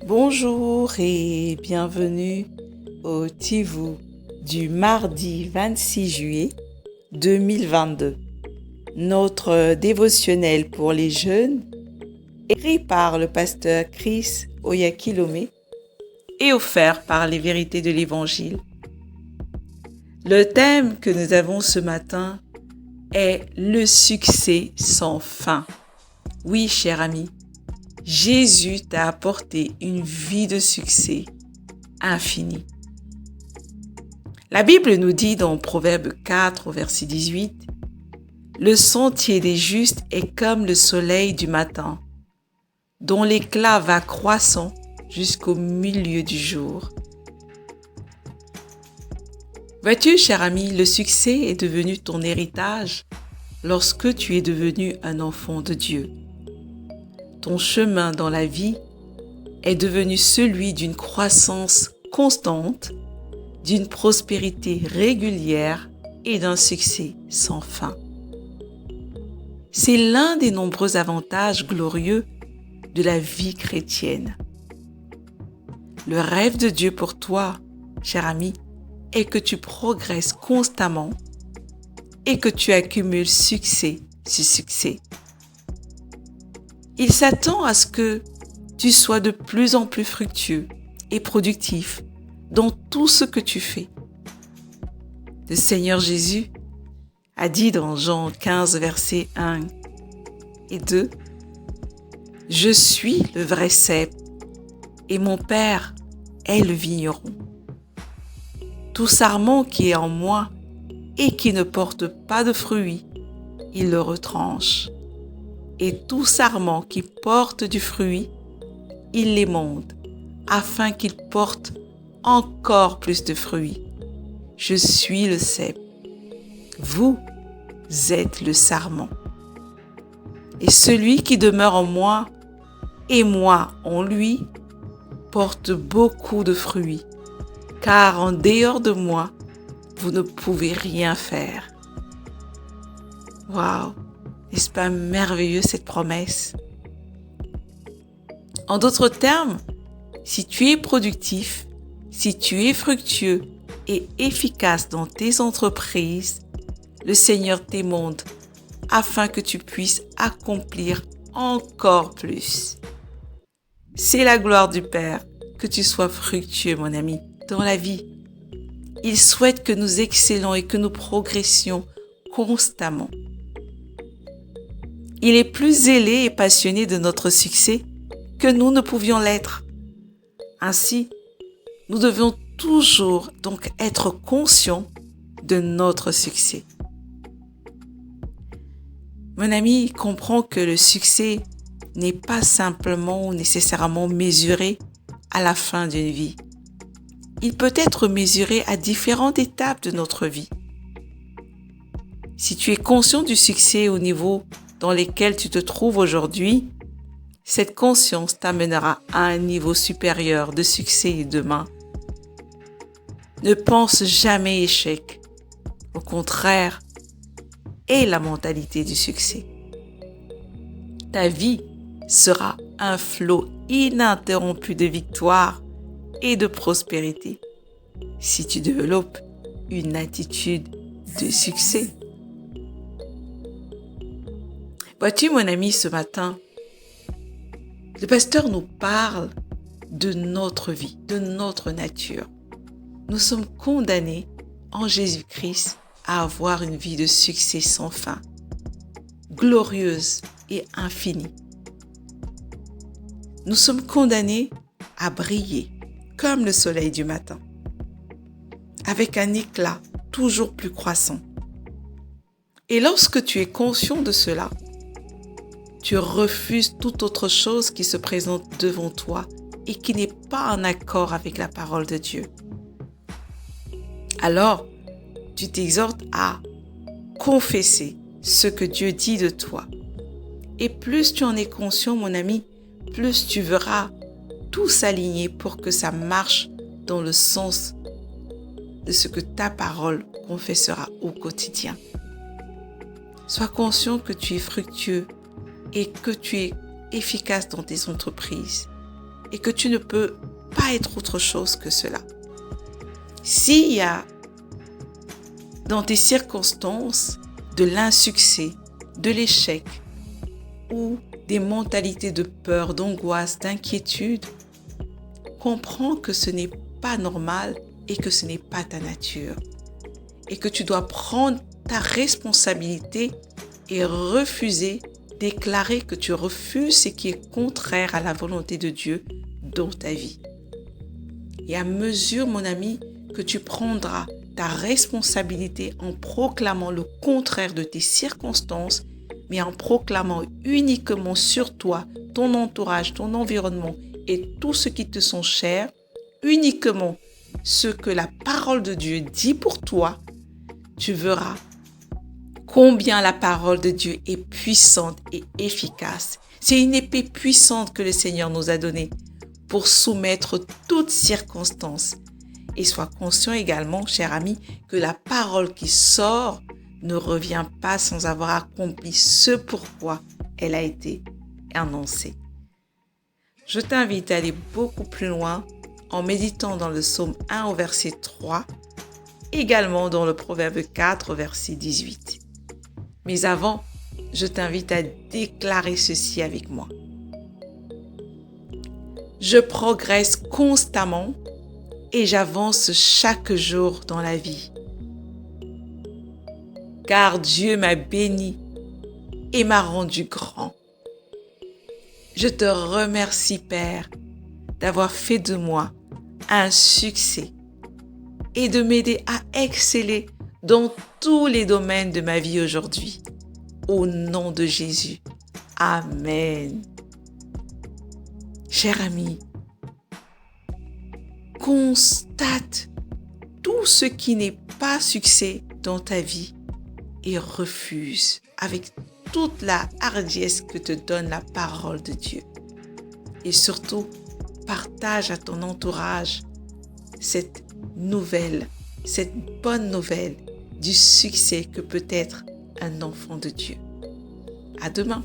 Bonjour et bienvenue au Tivou du mardi 26 juillet 2022. Notre dévotionnel pour les jeunes, écrit par le pasteur Chris Oyakilome et offert par les vérités de l'Évangile. Le thème que nous avons ce matin est le succès sans fin. Oui, cher ami, Jésus t'a apporté une vie de succès infini. La Bible nous dit dans Proverbe 4 au verset 18, « Le sentier des justes est comme le soleil du matin, dont l'éclat va croissant jusqu'au milieu du jour. » Vois-tu, cher ami, le succès est devenu ton héritage lorsque tu es devenu un enfant de Dieu. Ton chemin dans la vie est devenu celui d'une croissance constante, d'une prospérité régulière et d'un succès sans fin. C'est l'un des nombreux avantages glorieux de la vie chrétienne. Le rêve de Dieu pour toi, cher ami, est que tu progresses constamment et que tu accumules succès sur succès. Il s'attend à ce que tu sois de plus en plus fructueux et productif dans tout ce que tu fais. Le Seigneur Jésus a dit dans Jean 15, versets 1 et 2, « Je suis le vrai cep et mon Père est le vigneron. Tout sarment qui est en moi et qui ne porte pas de fruits, il le retranche. Et tout sarment qui porte du fruit, il l'émonde, afin qu'il porte encore plus de fruits. Je suis le cep. Vous êtes le sarment. Et celui qui demeure en moi et moi en lui porte beaucoup de fruits, car en dehors de moi, vous ne pouvez rien faire. » Waouh! N'est-ce pas merveilleux cette promesse? En d'autres termes, si tu es productif, si tu es fructueux et efficace dans tes entreprises, le Seigneur t'émonde afin que tu puisses accomplir encore plus. C'est la gloire du Père que tu sois fructueux, mon ami, dans la vie. Il souhaite que nous excellons et que nous progressions constamment. Il est plus zélé et passionné de notre succès que nous ne pouvions l'être. Ainsi, nous devons toujours donc être conscients de notre succès. Mon ami, comprends que le succès n'est pas simplement ou nécessairement mesuré à la fin d'une vie. Il peut être mesuré à différentes étapes de notre vie. Si tu es conscient du succès au niveau dans lesquels tu te trouves aujourd'hui, cette conscience t'amènera à un niveau supérieur de succès demain. Ne pense jamais échec. Au contraire, aie la mentalité du succès. Ta vie sera un flot ininterrompu de victoire et de prospérité si tu développes une attitude de succès. Vois-tu, mon ami, ce matin, le pasteur nous parle de notre vie, de notre nature. Nous sommes condamnés en Jésus-Christ à avoir une vie de succès sans fin, glorieuse et infinie. Nous sommes condamnés à briller comme le soleil du matin, avec un éclat toujours plus croissant. Et lorsque tu es conscient de cela, tu refuses toute autre chose qui se présente devant toi et qui n'est pas en accord avec la parole de Dieu. Alors, tu t'exhortes à confesser ce que Dieu dit de toi. Et plus tu en es conscient, mon ami, plus tu verras tout s'aligner pour que ça marche dans le sens de ce que ta parole confessera au quotidien. Sois conscient que tu es fructueux et que tu es efficace dans tes entreprises. et que tu ne peux pas être autre chose que cela. S'il y a dans tes circonstances de l'insuccès, de l'échec ou des mentalités de peur, d'angoisse, d'inquiétude, comprends que ce n'est pas normal et que ce n'est pas ta nature. Et que tu dois prendre ta responsabilité et refuser, déclarer que tu refuses ce qui est contraire à la volonté de Dieu dans ta vie. Et à mesure, mon ami, que tu prendras ta responsabilité en proclamant le contraire de tes circonstances, mais en proclamant uniquement sur toi, ton entourage, ton environnement et tout ce qui te sont chers, uniquement ce que la parole de Dieu dit pour toi, tu verras combien la parole de Dieu est puissante et efficace. C'est une épée puissante que le Seigneur nous a donnée pour soumettre toutes circonstances. Et sois conscient également, cher ami, que la parole qui sort ne revient pas sans avoir accompli ce pourquoi elle a été annoncée. Je t'invite à aller beaucoup plus loin en méditant dans le psaume 1 au verset 3, également dans le proverbe 4 au verset 18. Mais avant, je t'invite à déclarer ceci avec moi. Je progresse constamment et j'avance chaque jour dans la vie. Car Dieu m'a béni et m'a rendu grand. Je te remercie, Père, d'avoir fait de moi un succès et de m'aider à exceller dans tous les domaines de ma vie aujourd'hui. Au nom de Jésus. Amen. Cher ami, constate tout ce qui n'est pas succès dans ta vie et refuse avec toute la hardiesse que te donne la parole de Dieu. Et surtout, partage à ton entourage cette nouvelle, cette bonne nouvelle du succès que peut être un enfant de Dieu. À demain.